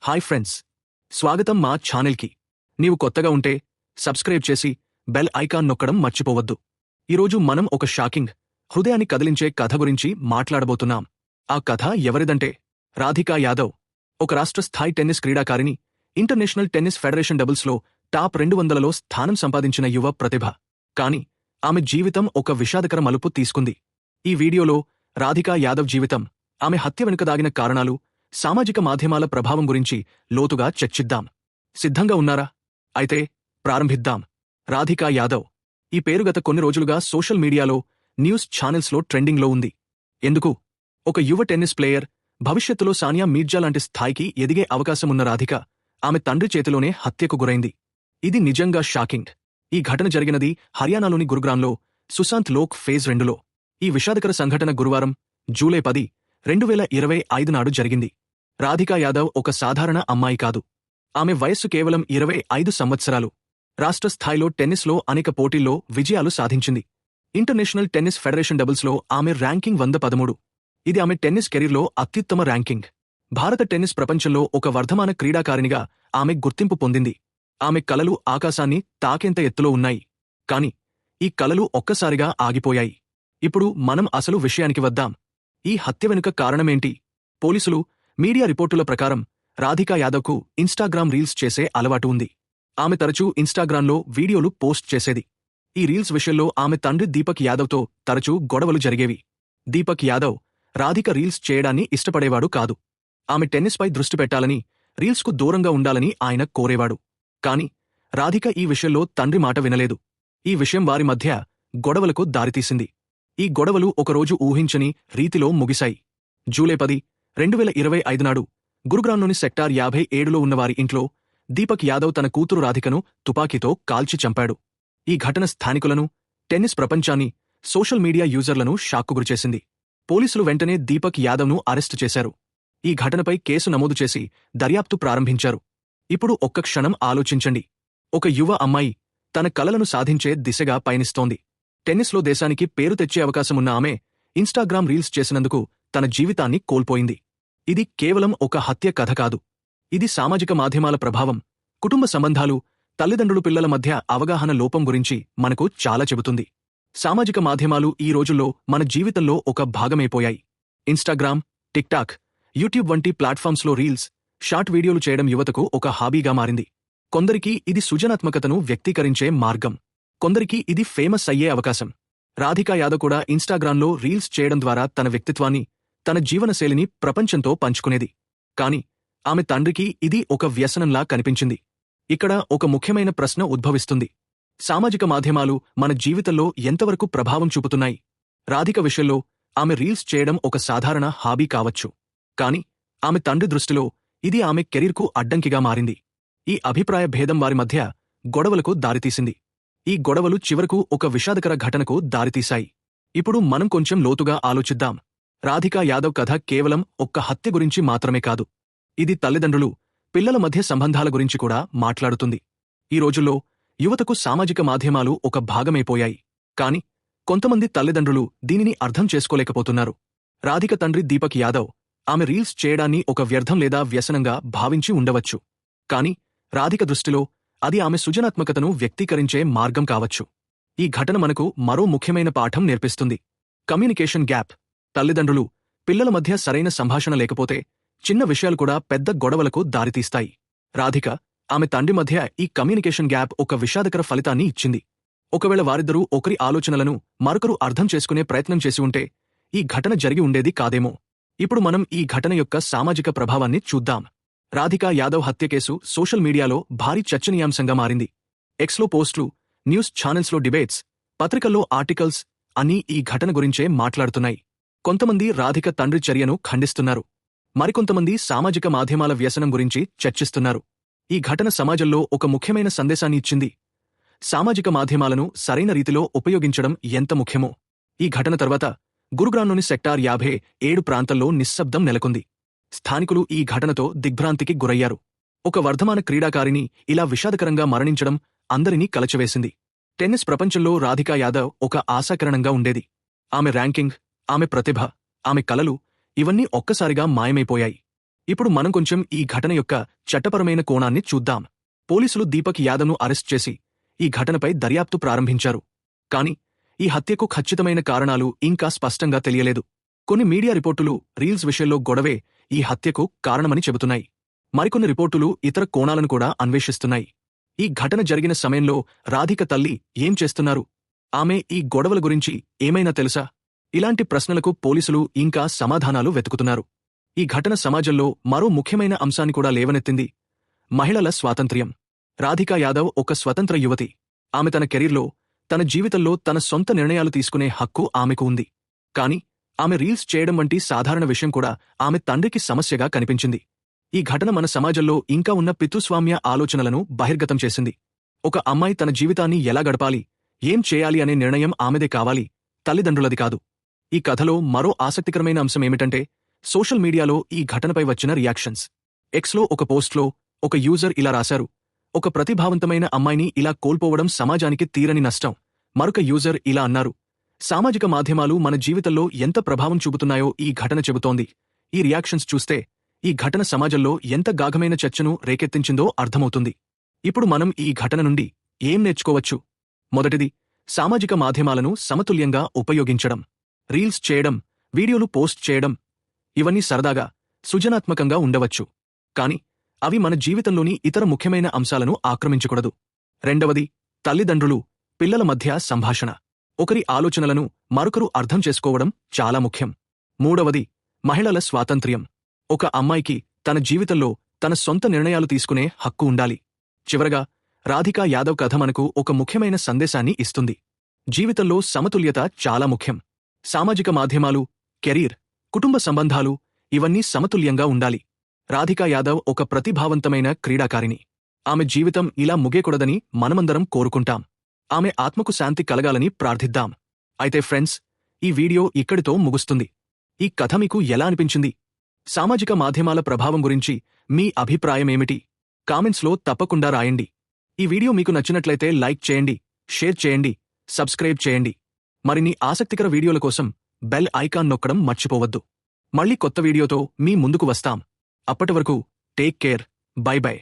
Hi friends, స్వాగతం మా ఛానల్కి. నీవు కొత్తగా ఉంటే సబ్స్క్రైబ్ చేసి బెల్ ఐకాన్ నొక్కడం మర్చిపోవద్దు. ఈరోజు మనం ఒక షాకింగ్, హృదయాన్ని కదిలించే కథ గురించి మాట్లాడబోతున్నాం. ఆ కథ ఎవరిదంటే రాధికా యాదవ్, ఒక రాష్ట్ర స్థాయి టెన్నిస్ క్రీడాకారిణి, ఇంటర్నేషనల్ టెన్నిస్ ఫెడరేషన్ డబుల్స్లో టాప్ 200లో స్థానం సంపాదించిన యువ ప్రతిభ. కాని ఆమె జీవితం ఒక విషాదకర మలుపు తీసుకుంది. ఈ వీడియోలో రాధికా యాదవ్ జీవితం, ఆమె హత్య వెనుక దాగిన కారణాలు, సామాజిక మాధ్యమాల ప్రభావం గురించి లోతుగా చర్చిద్దాం. సిద్ధంగా ఉన్నారా? అయితే ప్రారంభిద్దాం. రాధికా యాదవ్ ఈ పేరు గత కొన్ని రోజులుగా సోషల్ మీడియాలో, న్యూస్ ఛానల్స్లో ట్రెండింగ్లో ఉంది. ఎందుకు? ఒక యువ టెన్నిస్ ప్లేయర్, భవిష్యత్తులో సానియా మీర్జా లాంటి స్థాయికి ఎదిగే అవకాశమున్న రాధిక ఆమె తండ్రి చేతిలోనే హత్యకు గురైంది. ఇది నిజంగా షాకింగ్. ఈ ఘటన జరిగినది హర్యానాలోని గురుగ్రామ్లో, సుశాంత్ లోక్ ఫేజ్ 2లో. ఈ విషాదకర సంఘటన గురువారం జూలై 10, 2025 నాడు జరిగింది. రాధికా యాదవ్ ఒక సాధారణ అమ్మాయి కాదు. ఆమె వయస్సు కేవలం 25 సంవత్సరాలు. రాష్ట్ర స్థాయిలో టెన్నిస్లో అనేక పోటీల్లో విజయాలు సాధించింది. ఇంటర్నేషనల్ టెన్నిస్ ఫెడరేషన్ డబుల్స్లో ఆమె ర్యాంకింగ్ 113. ఇది ఆమె టెన్నిస్ కెరీర్లో అత్యుత్తమ ర్యాంకింగ్. భారత టెన్నిస్ ప్రపంచంలో ఒక వర్ధమాన క్రీడాకారిణిగా ఆమె గుర్తింపు పొందింది. ఆమె కలలు ఆకాశాన్ని తాకేంత ఎత్తులో ఉన్నాయి. కాని ఈ కలలు ఒక్కసారిగా ఆగిపోయాయి. ఇప్పుడు మనం అసలు విషయానికి వద్దాం. ఈ హత్య వెనుక కారణమేంటి? పోలీసులు, మీడియా రిపోర్టుల ప్రకారం రాధికా యాదవ్కు ఇన్స్టాగ్రామ్ రీల్స్ చేసే అలవాటు ఉంది. ఆమె తరచూ ఇన్స్టాగ్రామ్లో వీడియోలు పోస్ట్ చేసేది. ఈ రీల్స్ విషయంలో ఆమె తండ్రి దీపక్ యాదవ్తో తరచూ గొడవలు జరిగేవి. దీపక్ యాదవ్ రాధిక రీల్స్ చేయడాన్ని ఇష్టపడేవాడు కాదు. ఆమె టెన్నిస్పై దృష్టి పెట్టాలని, రీల్స్కు దూరంగా ఉండాలని ఆయన కోరేవాడు. కాని రాధిక ఈ విషయంలో తండ్రి మాట వినలేదు. ఈ విషయం వారి మధ్య గొడవలకు దారితీసింది. ఈ గొడవలు ఒకరోజు ఊహించని రీతిలో ముగిశాయి. జూలై 10, 2025 నాడు గురుగ్రామ్లోని సెక్టార్ 57లో ఉన్నవారి ఇంట్లో దీపక్ యాదవ్ తన కూతురు రాధికను తుపాకీతో కాల్చి చంపాడు. ఈ ఘటన స్థానికులను, టెన్నిస్ ప్రపంచాన్ని, సోషల్ మీడియా యూజర్లను షాక్కు గురిచేసింది. పోలీసులు వెంటనే దీపక్ యాదవ్ను అరెస్టు చేశారు. ఈ ఘటనపై కేసు నమోదు చేసి దర్యాప్తు ప్రారంభించారు. ఇప్పుడు ఒక్క క్షణం ఆలోచించండి. ఒక యువ అమ్మాయి తన కలలను సాధించే దిశగా పయనిస్తోంది. టెన్నిస్లో దేశానికి పేరు తెచ్చే అవకాశమున్న ఆమె ఇన్స్టాగ్రామ్ రీల్స్ చేసినందుకు తన జీవితాన్ని కోల్పోయింది. ఇది కేవలం ఒక హత్య కథ కాదు. ఇది సామాజిక మాధ్యమాల ప్రభావం, కుటుంబ సంబంధాలు, తల్లిదండ్రులు పిల్లల మధ్య అవగాహన లోపం గురించి మనకు చాలా చెబుతుంది. సామాజిక మాధ్యమాలు ఈ రోజుల్లో మన జీవితంలో ఒక భాగమైపోయాయి. ఇన్స్టాగ్రామ్, టిక్టాక్, యూట్యూబ్ వంటి ప్లాట్ఫామ్స్లో రీల్స్, షార్ట్ వీడియోలు చేయడం యువతకు ఒక హాబీగా మారింది. కొందరికి ఇది సృజనాత్మకతను వ్యక్తీకరించే మార్గం. కొందరికి ఇది ఫేమస్ అయ్యే అవకాశం. రాధికా యాదవ్ కూడా ఇన్స్టాగ్రామ్లో రీల్స్ చేయడం ద్వారా తన వ్యక్తిత్వాన్ని, తన జీవనశైలిని ప్రపంచంతో పంచుకునేది. కాని ఆమె తండ్రికి ఇది ఒక వ్యసనంలా కనిపించింది. ఇక్కడ ఒక ముఖ్యమైన ప్రశ్న ఉద్భవిస్తుంది. సామాజిక మాధ్యమాలు మన జీవితంలో ఎంతవరకు ప్రభావం చూపుతున్నాయి? రాధిక విషయంలో ఆమె రీల్స్ చేయడం ఒక సాధారణ హాబీ కావచ్చు. కాని ఆమె తండ్రి దృష్టిలో ఇది ఆమె కెరీర్కు అడ్డంకిగా మారింది. ఈ అభిప్రాయ భేదం వారి మధ్య గొడవలకు దారితీసింది. ఈ గొడవలు చివరకు ఒక విషాదకర ఘటనకు దారితీశాయి. ఇప్పుడు మనం కొంచెం లోతుగా ఆలోచిద్దాం. రాధికా యాదవ్ కథ కేవలం ఒక్క హత్య గురించి మాత్రమే కాదు. ఇది తల్లిదండ్రులు, పిల్లల మధ్య సంబంధాల గురించి కూడా మాట్లాడుతుంది. ఈ రోజుల్లో యువతకు సామాజిక మాధ్యమాలు ఒక భాగమైపోయాయి. కాని కొంతమంది తల్లిదండ్రులు దీనిని అర్థం చేసుకోలేకపోతున్నారు. రాధిక తండ్రి దీపక్ యాదవ్ ఆమె రీల్స్ చేయడాన్ని ఒక వ్యర్థం లేదా వ్యసనంగా భావించి ఉండవచ్చు. కాని రాధిక దృష్టిలో అది ఆమె సృజనాత్మకతను వ్యక్తీకరించే మార్గం కావచ్చు. ఈ ఘటన మనకు మరో ముఖ్యమైన పాఠం నేర్పిస్తుంది. Communication gap. తల్లిదండ్రులు, పిల్లల మధ్య సరైన సంభాషణ లేకపోతే చిన్న విషయాలు కూడా పెద్ద గొడవలకు దారితీస్తాయి. రాధిక, ఆమె తండ్రి మధ్య ఈ కమ్యూనికేషన్ గ్యాప్ ఒక విషాదకర ఫలితాన్ని ఇచ్చింది. ఒకవేళ వారిద్దరూ ఒకరి ఆలోచనలను మరొకరు అర్థం చేసుకునే ప్రయత్నం చేసి ఉంటే ఈ ఘటన జరిగి ఉండేది కాదేమో. ఇప్పుడు మనం ఈ ఘటన యొక్క సామాజిక ప్రభావాన్ని చూద్దాం. రాధికా యాదవ్ హత్య కేసు సోషల్ మీడియాలో భారీ చర్చనీయాంశంగా మారింది. ఎక్స్లో పోస్టులు, న్యూస్ ఛానల్స్లో డిబేట్స్, పత్రికల్లో ఆర్టికల్స్ అన్నీ ఈ ఘటన గురించే మాట్లాడుతున్నాయి. కొంతమంది రాధిక తండ్రి చర్యను ఖండిస్తున్నారు. మరికొంతమంది సామాజిక మాధ్యమాల వ్యసనం గురించి చర్చిస్తున్నారు. ఈ ఘటన సమాజంలో ఒక ముఖ్యమైన సందేశాన్ని ఇచ్చింది. సామాజిక మాధ్యమాలను సరైన రీతిలో ఉపయోగించడం ఎంత ముఖ్యమో. ఈ ఘటన తర్వాత గురుగ్రామ్లోని సెక్టార్ 57 ప్రాంతంలో నిశ్శబ్దం నెలకొంది. స్థానికులు ఈ ఘటనతో దిగ్భ్రాంతికి గురయ్యారు. ఒక వర్ధమాన క్రీడాకారిణి ఇలా విషాదకరంగా మరణించడం అందరినీ కలచివేసింది. టెన్నిస్ ప్రపంచంలో రాధికా యాదవ్ ఒక ఆశాకిరణంగా ఉండేది. ఆమె ర్యాంకింగ్, ఆమె ప్రతిభ, ఆమె కలలు ఇవన్నీ ఒక్కసారిగా మాయమైపోయాయి. ఇప్పుడు మనం కొంచెం ఈ ఘటన యొక్క చట్టపరమైన కోణాన్ని చూద్దాం. పోలీసులు దీపక్ యాదవ్ను అరెస్ట్ చేసి ఈ ఘటనపై దర్యాప్తు ప్రారంభించారు. కాని ఈ హత్యకు ఖచ్చితమైన కారణాలు ఇంకా స్పష్టంగా తెలియలేదు. కొన్ని మీడియా రిపోర్టులు రీల్స్ విషయంలో గొడవే ఈ హత్యకు కారణమని చెబుతున్నాయి. మరికొన్ని రిపోర్టులు ఇతర కోణాలను కూడా అన్వేషిస్తున్నాయి. ఈ ఘటన జరిగిన సమయంలో రాధిక తల్లి ఏం చేస్తున్నారు? ఆమె ఈ గొడవల గురించి ఏమైనా తెలుసా? ఇలాంటి ప్రశ్నలకు పోలీసులు ఇంకా సమాధానాలు వెతుకుతున్నారు. ఈ ఘటన సమాజంలో మరో ముఖ్యమైన అంశాన్ని కూడా లేవనెత్తింది: మహిళల స్వాతంత్ర్యం. రాధికా యాదవ్ ఒక స్వతంత్ర యువతి. ఆమె తన కెరీర్లో, తన జీవితంలో తన సొంత నిర్ణయాలు తీసుకునే హక్కు ఆమెకు ఉంది. కాని ఆమె రీల్స్ చేయడం వంటి సాధారణ విషయం కూడా ఆమె తండ్రికి సమస్యగా కనిపించింది. ఈ ఘటన మన సమాజంలో ఇంకా ఉన్న పితృస్వామ్య ఆలోచనలను బహిర్గతం చేసింది. ఒక అమ్మాయి తన జీవితాన్ని ఎలా గడపాలి, ఏం చేయాలి అనే నిర్ణయం ఆమెదే కావాలి, తల్లిదండ్రులది కాదు. ఈ కథలో మరో ఆసక్తికరమైన అంశమేమిటంటే సోషల్ మీడియాలో ఈ ఘటనపై వచ్చిన రియాక్షన్స్. ఎక్స్లో ఒక పోస్ట్లో ఒక యూజర్ ఇలా రాశారు: ఒక ప్రతిభావంతమైన అమ్మాయిని ఇలా కోల్పోవడం సమాజానికి తీరని నష్టం. మరొక యూజర్ ఇలా అన్నారు: సామాజిక మాధ్యమాలు మన జీవితంలో ఎంత ప్రభావం చూపుతున్నాయో ఈ ఘటన చెబుతోంది. ఈ రియాక్షన్స్ చూస్తే ఈ ఘటన సమాజంలో ఎంత గాఢమైన చర్చను రేకెత్తించిందో అర్థమవుతుంది. ఇప్పుడు మనం ఈ ఘటన నుండి ఏం నేర్చుకోవచ్చు? మొదటిది, సామాజిక మాధ్యమాలను సమతుల్యంగా ఉపయోగించడం. రీల్స్ చేయడం, వీడియోలు పోస్ట్ చేయడం, ఇవన్నీ సరదాగా, సృజనాత్మకంగా ఉండవచ్చు. కాని అవి మన జీవితంలోని ఇతర ముఖ్యమైన అంశాలను ఆక్రమించకూడదు. రెండవది, తల్లిదండ్రులు, పిల్లల మధ్య సంభాషణ. ఒకరి ఆలోచనలను మరొకరు అర్థం చేసుకోవడం చాలా ముఖ్యం. మూడవది, మహిళల స్వాతంత్ర్యం. ఒక అమ్మాయికి తన జీవితంలో తన సొంత నిర్ణయాలు తీసుకునే హక్కు ఉండాలి. చివరగా, రాధికా యాదవ్ కథ మనకు ఒక ముఖ్యమైన సందేశాన్ని ఇస్తుంది: జీవితంలో సమతుల్యత చాలా ముఖ్యం. సామాజిక మాధ్యమాలు, కెరీర్, కుటుంబ సంబంధాలు, ఇవన్నీ సమతుల్యంగా ఉండాలి. రాధికా యాదవ్ ఒక ప్రతిభావంతమైన క్రీడాకారిణి. ఆమె జీవితం ఇలా ముగియకూడదని మనమందరం కోరుకుంటాం. ఆమె ఆత్మకు శాంతి కలగాలని ప్రార్థిద్దాం. అయితే ఫ్రెండ్స్, ఈ వీడియో ఇక్కడితో ముగుస్తుంది. ఈ కథ మీకు ఎలా అనిపించింది? సామాజిక మాధ్యమాల ప్రభావం గురించి మీ అభిప్రాయమేమిటి? కామెంట్స్లో తప్పకుండా రాయండి. ఈ వీడియో మీకు నచ్చినట్లయితే లైక్ చేయండి, షేర్ చేయండి, సబ్స్క్రైబ్ చేయండి. మరిన్ని ఆసక్తికర వీడియోల కోసం బెల్ ఐకాన్ నొక్కడం మర్చిపోవద్దు. మళ్ళీ కొత్త వీడియోతో మీ ముందుకు వస్తాం. అప్పటివరకు టేక్ కేర్, బై బై.